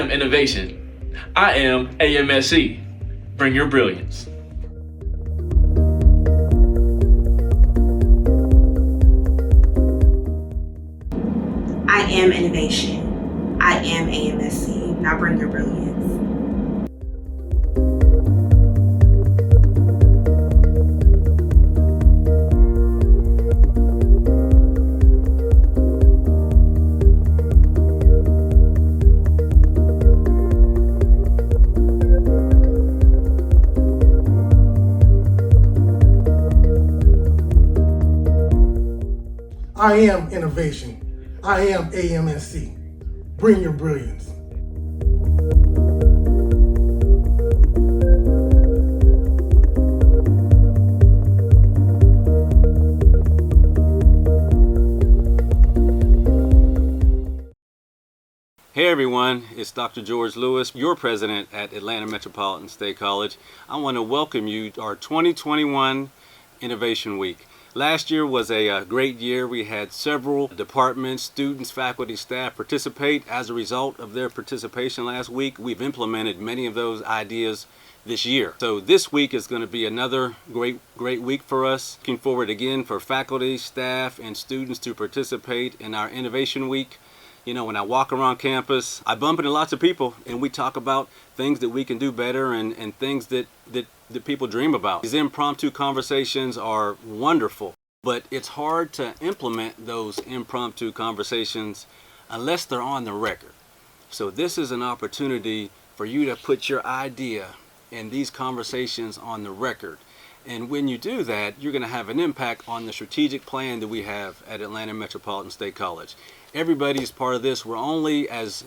am innovation. I am AMSC. Bring your brilliance. I am innovation. I am AMSC. Now bring your brilliance. I am innovation. I am AMSC. Bring your brilliance. Hey everyone, it's Dr. George Lewis, your president at Atlanta Metropolitan State College. I want to welcome you to our 2021 Innovation Week. Last year was a great year. We had several departments, students, faculty, staff participate. As a result of their participation last week, we've implemented many of those ideas this year. So this week is going to be another great week for us. Looking forward again for faculty, staff, and students to participate in our Innovation Week. You know, when I walk around campus, I bump into lots of people and we talk about things that we can do better and things that people dream about. These impromptu conversations are wonderful, but it's hard to implement those impromptu conversations unless they're on the record. So this is an opportunity for you to put your idea and these conversations on the record. And when you do that, you're going to have an impact on the strategic plan that we have at Atlanta Metropolitan State College. Everybody's part of this. We're only as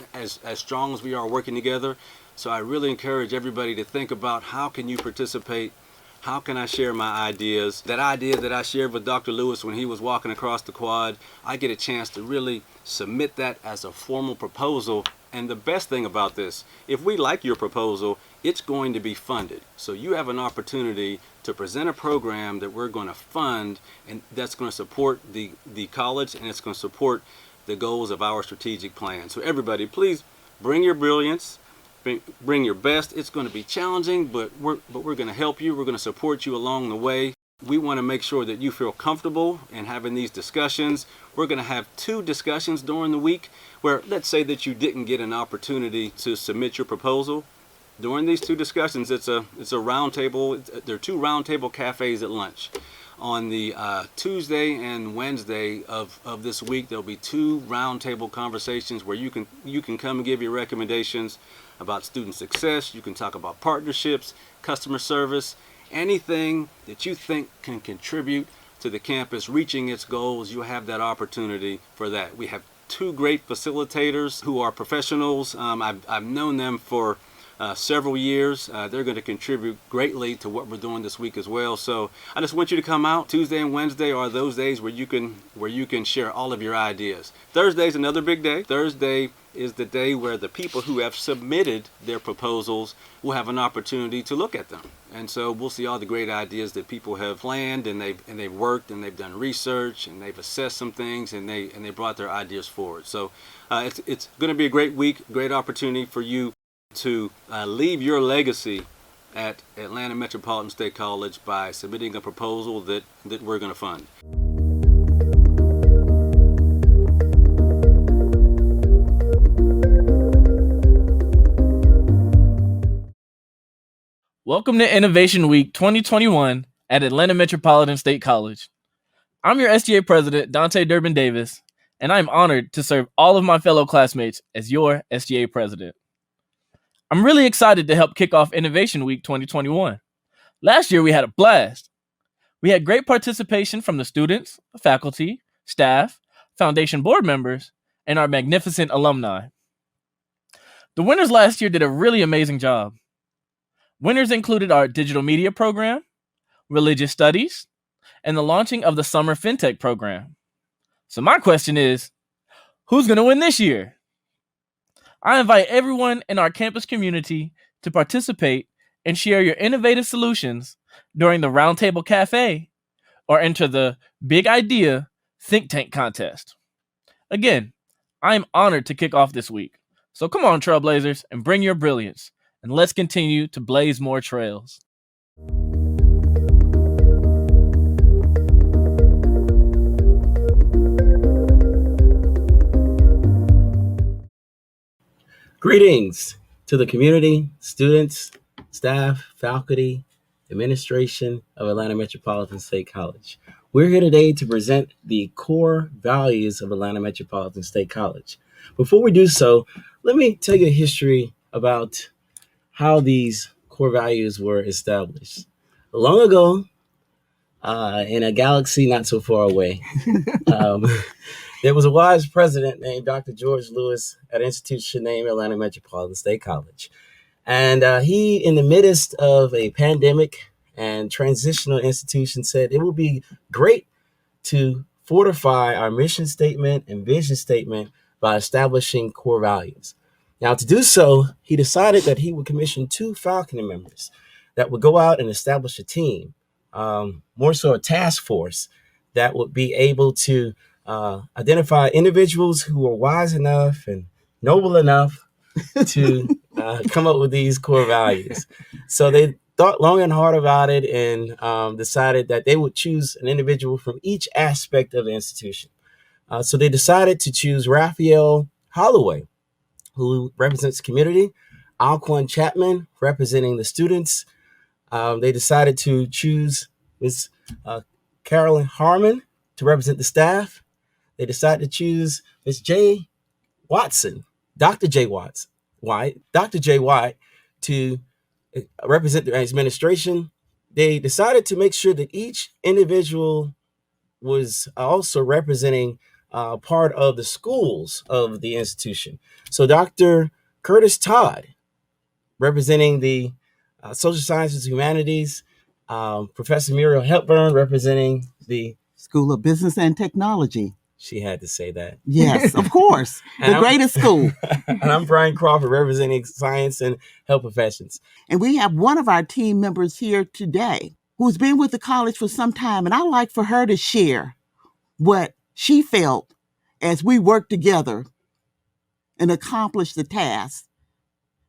strong as we are working together. So I really encourage everybody to think about how can you participate? How can I share my ideas? That idea that I shared with Dr. Lewis when he was walking across the quad, I get a chance to really submit that as a formal proposal. And the best thing about this, if we like your proposal, it's going to be funded. So you have an opportunity to present a program that we're going to fund and that's going to support the college and it's going to support the goals of our strategic plan. So everybody, please bring your brilliance, bring your best. It's going to be challenging, but we're going to help you. We're going to support you along the way. We want to make sure that you feel comfortable in having these discussions. We're going to have 2 discussions during the week where let's say that you didn't get an opportunity to submit your proposal. During these 2 discussions, it's a round table. There are 2 round table cafes at lunch. On the Tuesday and Wednesday of this week, there'll be 2 roundtable conversations where you can come and give your recommendations about student success. You can talk about partnerships, customer service, anything that you think can contribute to the campus reaching its goals. You have that opportunity for that. We have 2 great facilitators who are professionals. I've known them for several years. They're going to contribute greatly to what we're doing this week as well. So I just want you to come out. Tuesday and Wednesday are those days where you can share all of your ideas. Thursday is another big day. Thursday is the day where the people who have submitted their proposals will have an opportunity to look at them. And so we'll see all the great ideas that people have planned and they've worked and they've done research and they've assessed some things and they brought their ideas forward. So it's going to be a great week, great opportunity for you to leave your legacy at Atlanta Metropolitan State College by submitting a proposal that we're going to fund. Welcome to Innovation Week 2021 at Atlanta Metropolitan State College. I'm your SGA president, Dante Durbin Davis, and I'm honored to serve all of my fellow classmates as your SGA president. I'm really excited to help kick off Innovation Week 2021. Last year, we had a blast. We had great participation from the students, faculty, staff, foundation board members, and our magnificent alumni. The winners last year did a really amazing job. Winners included our digital media program, religious studies, and the launching of the summer FinTech program. So my question is, who's going to win this year? I invite everyone in our campus community to participate and share your innovative solutions during the Roundtable Cafe or enter the Big Idea Think Tank contest. Again, I am honored to kick off this week. So come on, trailblazers, and bring your brilliance, and let's continue to blaze more trails. Greetings to the community, students, staff, faculty, administration of Atlanta Metropolitan State College. We're here today to present the core values of Atlanta Metropolitan State College. Before we do so, let me tell you a history about how these core values were established. Long ago, in a galaxy not so far away, there was a wise president named Dr. George Lewis at an institution named Atlanta Metropolitan State College. And he, in the midst of a pandemic and transitional institution, said it would be great to fortify our mission statement and vision statement by establishing core values. Now, to do so, he decided that he would commission 2 faculty members that would go out and establish a team, more so a task force that would be able to identify individuals who are wise enough and noble enough to come up with these core values. So they thought long and hard about it and decided that they would choose an individual from each aspect of the institution. So they decided to choose Raphael Holloway, who represents the community, Alquan Chapman, representing the students. They decided to choose Ms. Carolyn Harmon to represent the staff. They decided to choose Ms. J. Watson, Dr. J. White, to represent the administration. They decided to make sure that each individual was also representing part of the schools of the institution. So Dr. Curtis Todd, representing the social sciences and humanities, Professor Muriel Hepburn, representing the School of Business and Technology. She had to say that. Yes, of course. The greatest school. And I'm Brian Crawford, representing science and health professions. And we have one of our team members here today who's been with the college for some time. And I'd like for her to share what she felt as we worked together and accomplished the task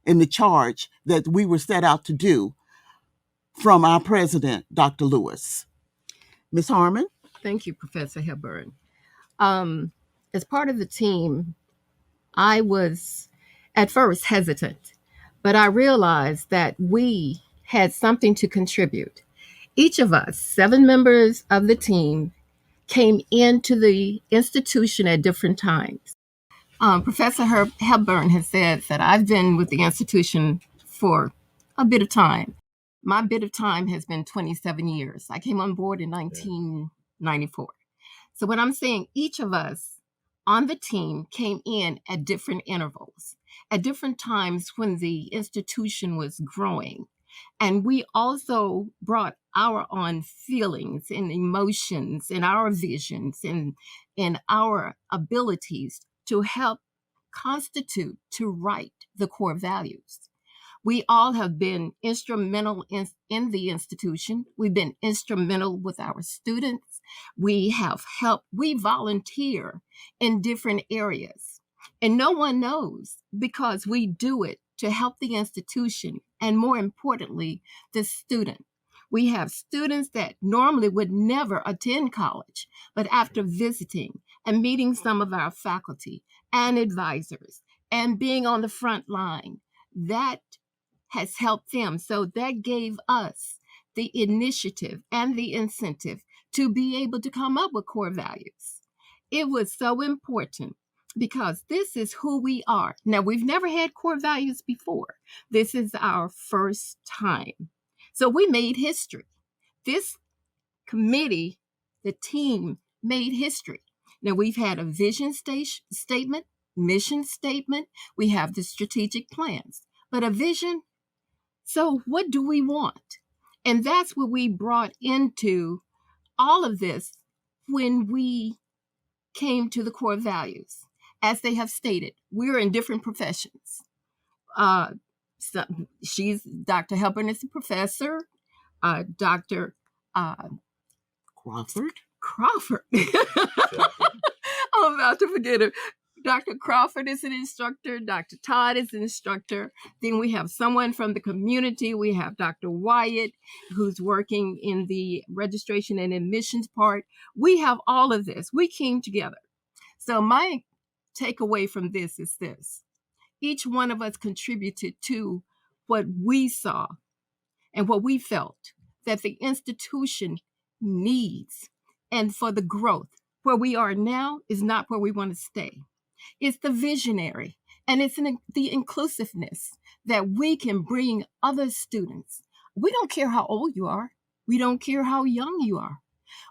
and the charge that we were set out to do from our president, Dr. Lewis. Ms. Harmon? Thank you, Professor Hepburn. As part of the team, I was at first hesitant, but I realized that we had something to contribute. Each of us, 7 members of the team, came into the institution at different times. Professor Hepburn has said that I've been with the institution for a bit of time. My bit of time has been 27 years. I came on board in 1994. So when I'm saying each of us on the team came in at different intervals, at different times when the institution was growing. And we also brought our own feelings and emotions and our visions and our abilities to help constitute, to write the core values. We all have been instrumental in the institution. We've been instrumental with our students. We have helped. We volunteer in different areas. And no one knows because we do it to help the institution and, more importantly, the student. We have students that normally would never attend college, but after visiting and meeting some of our faculty and advisors and being on the front line, that has helped them. So that gave us the initiative and the incentive to be able to come up with core values. It was so important because this is who we are. Now, we've never had core values before. This is our first time. So we made history. This committee, the team, made history. Now, we've had a vision statement, mission statement. We have the strategic plans, but a vision. So what do we want? And that's what we brought into all of this when we came to the core values. As they have stated, we're in different professions. Dr. Hepburn is a professor. Dr. Crawford. I'm about to forget it. Dr. Crawford is an instructor. Dr. Todd is an instructor. Then we have someone from the community. We have Dr. Wyatt, who's working in the registration and admissions part. We have all of this. We came together. So my takeaway from this is this. Each one of us contributed to what we saw and what we felt that the institution needs, and for the growth. Where we are now is not where we want to stay. It's the visionary, and it's the inclusiveness that we can bring other students. We don't care how old you are. We don't care how young you are.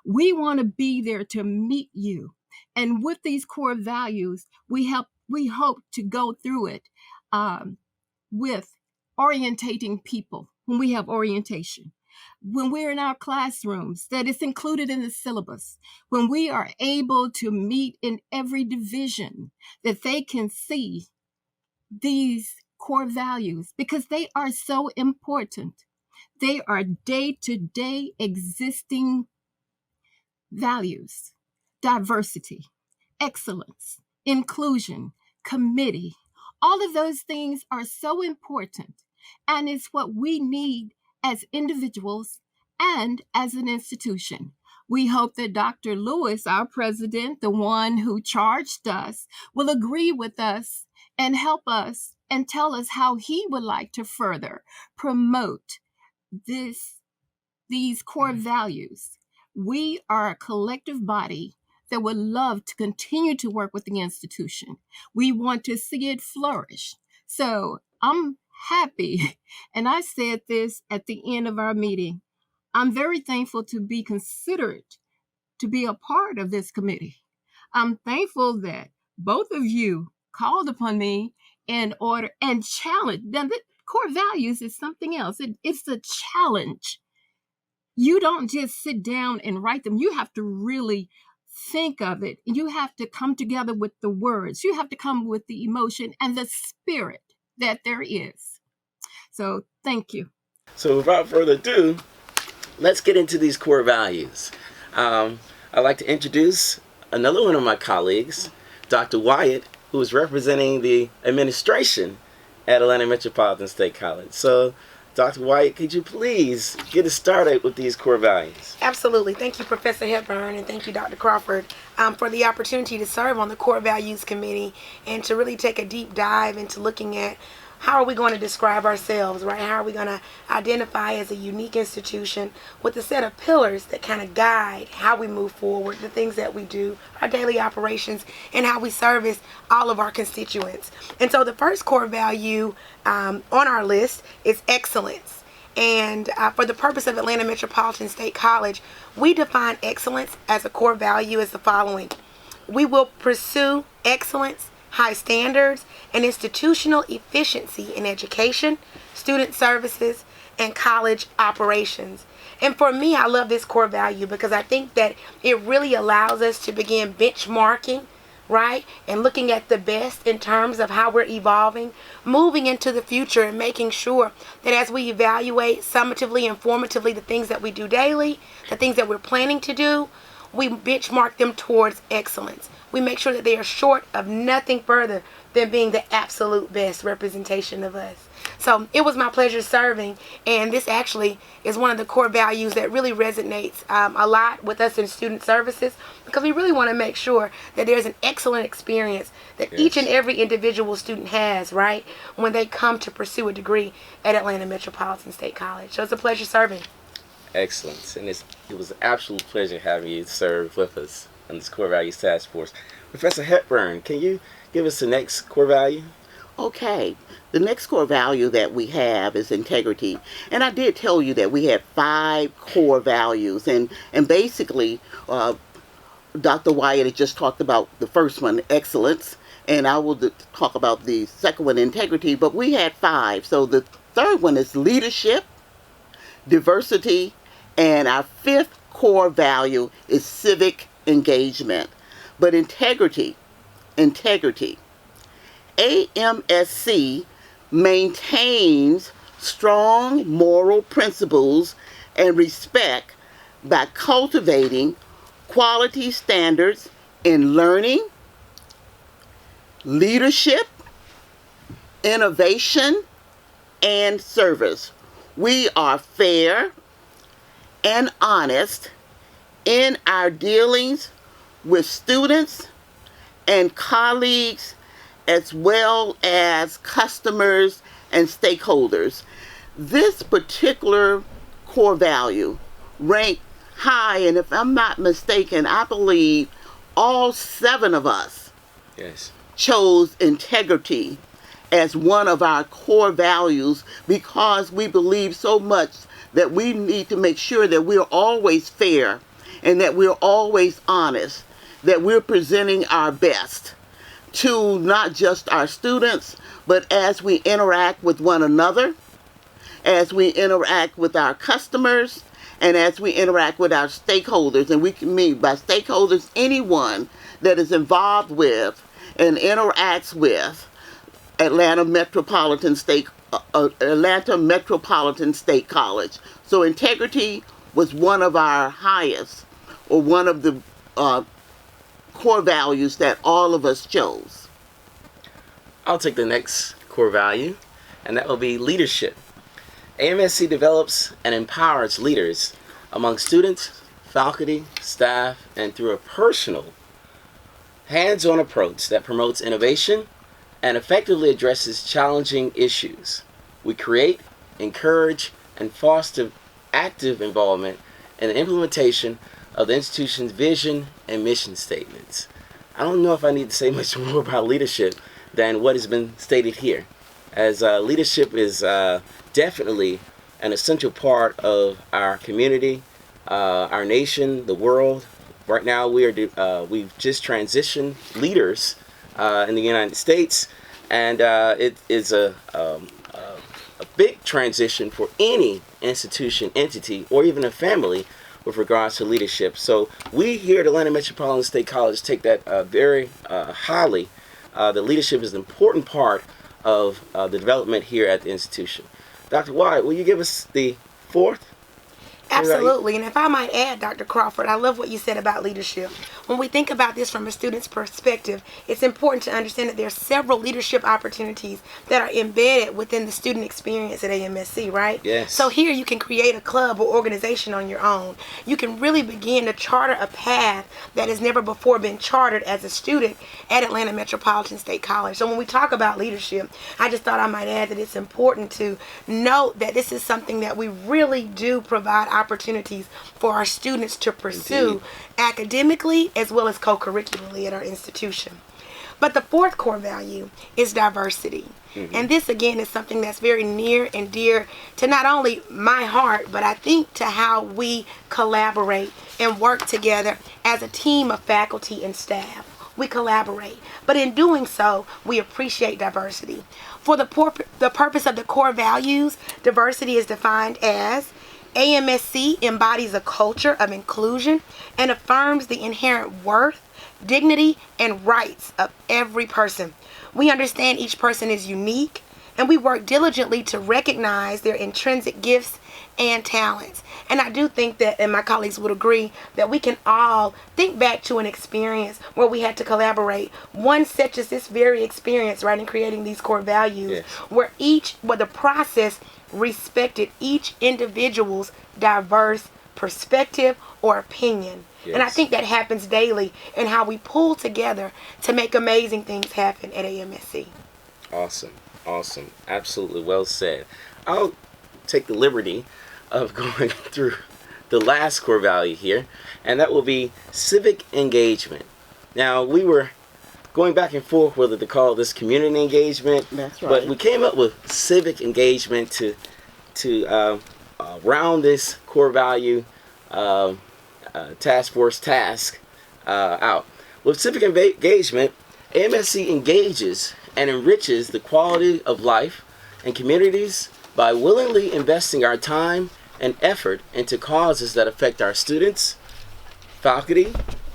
We want to be there to meet you. And with these core values, we hope to go through it with orientating people when we have orientation. When we're in our classrooms, that it's included in the syllabus. When we are able to meet in every division, that they can see these core values because they are so important. They are day-to-day existing values: diversity, excellence, inclusion, committee. All of those things are so important, and it's what we need as individuals and as an institution. We hope that Dr. Lewis, our president, the one who charged us, will agree with us and help us and tell us how he would like to further promote these core values. We are a collective body that would love to continue to work with the institution. We want to see it flourish. So I'm happy, and I said this at the end of our meeting, I'm very thankful to be considered to be a part of this committee. I'm thankful that both of you called upon me in order and challenged. Now, the core values is something else. It's a challenge. You don't just sit down and write them. You have to really think of it. You have to come together with the words. You have to come with the emotion and the spirit that there is. So thank you. So without further ado, let's get into these core values. I'd like to introduce another one of my colleagues, Dr. Wyatt, who is representing the administration at Atlanta Metropolitan State College. So Dr. Wyatt, could you please get us started with these core values? Absolutely. Thank you, Professor Hepburn, and thank you, Dr. Crawford, for the opportunity to serve on the Core Values Committee and to really take a deep dive into looking at how are we going to describe ourselves, right? How are we going to identify as a unique institution with a set of pillars that kind of guide how we move forward, the things that we do, our daily operations, and how we service all of our constituents. And so the first core value on our list is excellence. And for the purpose of Atlanta Metropolitan State College, we define excellence as a core value as the following. We will pursue excellence, high standards, and institutional efficiency in education, student services, and college operations. And for me, I love this core value because I think that it really allows us to begin benchmarking, right? And looking at the best in terms of how we're evolving, moving into the future, and making sure that as we evaluate summatively and formatively the things that we do daily, the things that we're planning to do, we benchmark them towards excellence. We make sure that they are short of nothing further than being the absolute best representation of us. So it was my pleasure serving, and this actually is one of the core values that really resonates a lot with us in student services, because we really want to make sure that there's an excellent experience that each and every individual student has, right, when they come to pursue a degree at Atlanta Metropolitan State College. So it's a pleasure serving. Excellent. And it was an absolute pleasure having you serve with us on this Core Values Task Force. Professor Hepburn, can you give us the next core value? Okay, the next core value that we have is integrity. And I did tell you that we had 5 core values. And basically, Dr. Wyatt had just talked about the first one, excellence. And I will talk about the second one, integrity. But we had 5. So the third one is leadership, diversity, and our 5th core value is civic engagement. But integrity. AMSC maintains strong moral principles and respect by cultivating quality standards in learning, leadership, innovation, and service. We are fair and honest in our dealings with students and colleagues, as well as customers and stakeholders. This particular core value ranked high, and if I'm not mistaken, I believe all 7 of us Yes. chose integrity as one of our core values because we believe so much that we need to make sure that we're always fair and that we're always honest, that we're presenting our best to not just our students, but as we interact with one another, as we interact with our customers, and as we interact with our stakeholders. And we can mean by stakeholders anyone that is involved with and interacts with Atlanta Metropolitan State College. So integrity was one of our highest, or one of the core values that all of us chose. I'll take the next core value, and that will be leadership. AMSC develops and empowers leaders among students, faculty, staff, and through a personal, hands-on approach that promotes innovation and effectively addresses challenging issues. We create, encourage, and foster active involvement in the implementation of the institution's vision and mission statements. I don't know if I need to say much more about leadership than what has been stated here, as leadership is definitely an essential part of our community, our nation, the world. Right now, we've just transitioned leaders in the United States, and it is a big transition for any institution, entity, or even a family with regards to leadership. So we here at Atlanta Metropolitan State College take that very highly. The leadership is an important part of the development here at the institution. Dr. Wyatt, will you give us the 4th? Absolutely. And if I might add, Dr. Crawford, I love what you said about leadership. When we think about this from a student's perspective, it's important to understand that there are several leadership opportunities that are embedded within the student experience at AMSC, right? Yes. So here you can create a club or organization on your own. You can really begin to charter a path that has never before been chartered as a student at Atlanta Metropolitan State College. So when we talk about leadership, I just thought I might add that it's important to note that this is something that we really do provide opportunities for our students to pursue. Indeed. Academically as well as co-curricularly at our institution. But the 4th core value is diversity. And this again is something that's very near and dear to not only my heart, but I think to how we collaborate and work together as a team of faculty and staff. We collaborate, but in doing so, we appreciate diversity. For the purpose of the core values, diversity is defined as AMSC embodies a culture of inclusion and affirms the inherent worth, dignity, and rights of every person. We understand each person is unique, and we work diligently to recognize their intrinsic gifts and talents. And I do think that, and my colleagues would agree, that we can all think back to an experience where we had to collaborate. One such as this very experience, right, in creating these core values, Yes. where the process respected each individual's diverse perspective or opinion. Yes. And I think that happens daily in how we pull together to make amazing things happen at AMSC. Awesome. Awesome. Absolutely well said. I'll take the liberty of going through the last core value here, and that will be civic engagement. Now, we were going back and forth whether to call this community engagement. That's right. But we came up with civic engagement to round this core value task force task out. With civic engagement, AMSC engages and enriches the quality of life and communities by willingly investing our time and effort into causes that affect our students, faculty,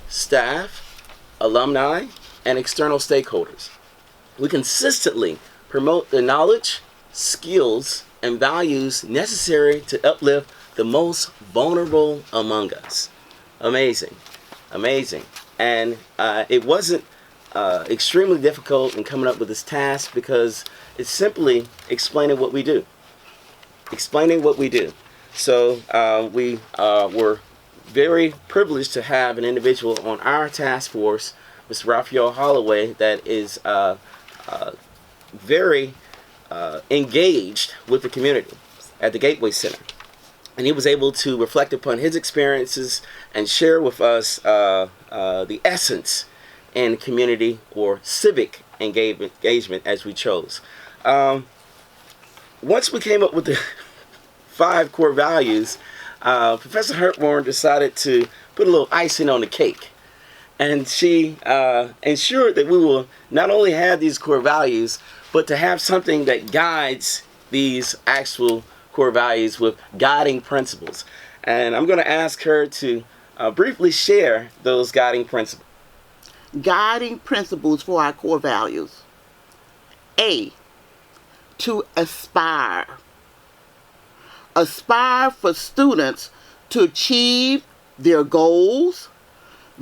staff, alumni, and external stakeholders. We consistently promote the knowledge, skills, and values necessary to uplift the most vulnerable among us. Amazing. Amazing. And it wasn't extremely difficult in coming up with this task because it's simply explaining what we do. Explaining what we do. So we were very privileged to have an individual on our task force, Mr. Raphael Holloway, that is very engaged with the community at the Gateway Center. And he was able to reflect upon his experiences and share with us the essence in community or civic engagement as we chose. Once we came up with the 5 core values, Professor Hertborn decided to put a little icing on the cake. And she ensured that we will not only have these core values, but to have something that guides these actual core values with guiding principles. And I'm going to ask her to briefly share those guiding principles. Guiding principles for our core values. A, to aspire. Aspire for students to achieve their goals,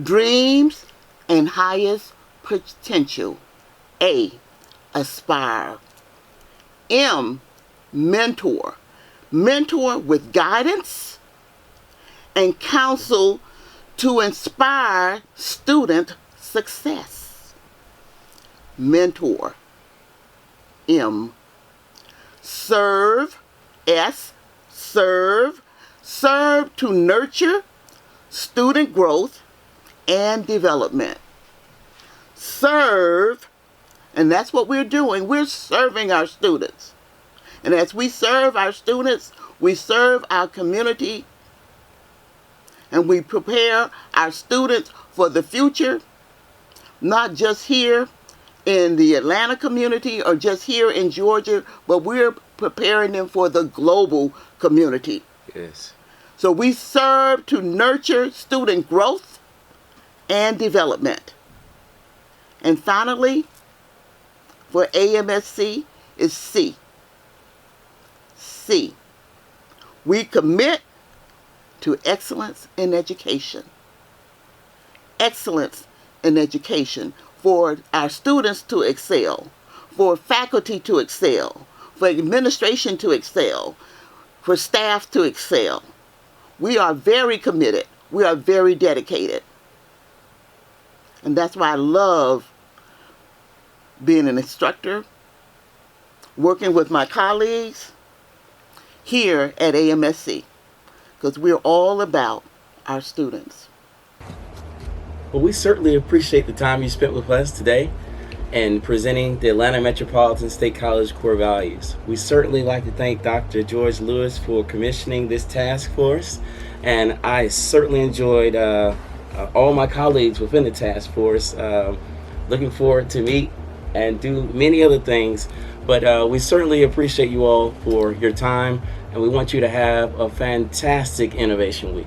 dreams, and highest potential. A, aspire. M, mentor. Mentor with guidance and counsel to inspire student success. Mentor. M. Serve. S. Serve. Serve to nurture student growth and development. Serve, and that's what we're doing. We're serving our students. And as we serve our students, we serve our community, and we prepare our students for the future, not just here in the Atlanta community or just here in Georgia, but we're preparing them for the global community. Yes. So we serve to nurture student growth and development. And finally, for AMSC is C. C. We commit to excellence in education. Excellence in education for our students to excel, for faculty to excel, for administration to excel, for staff to excel. We are very committed. We are very dedicated. And that's why I love being an instructor, working with my colleagues here at AMSC, because we're all about our students. Well, we certainly appreciate the time you spent with us today in presenting the Atlanta Metropolitan State College core values. We certainly like to thank Dr. George Lewis for commissioning this task force, and I certainly enjoyed all my colleagues within the task force. Looking forward to meet and do many other things, but we certainly appreciate you all for your time, and we want you to have a fantastic Innovation Week.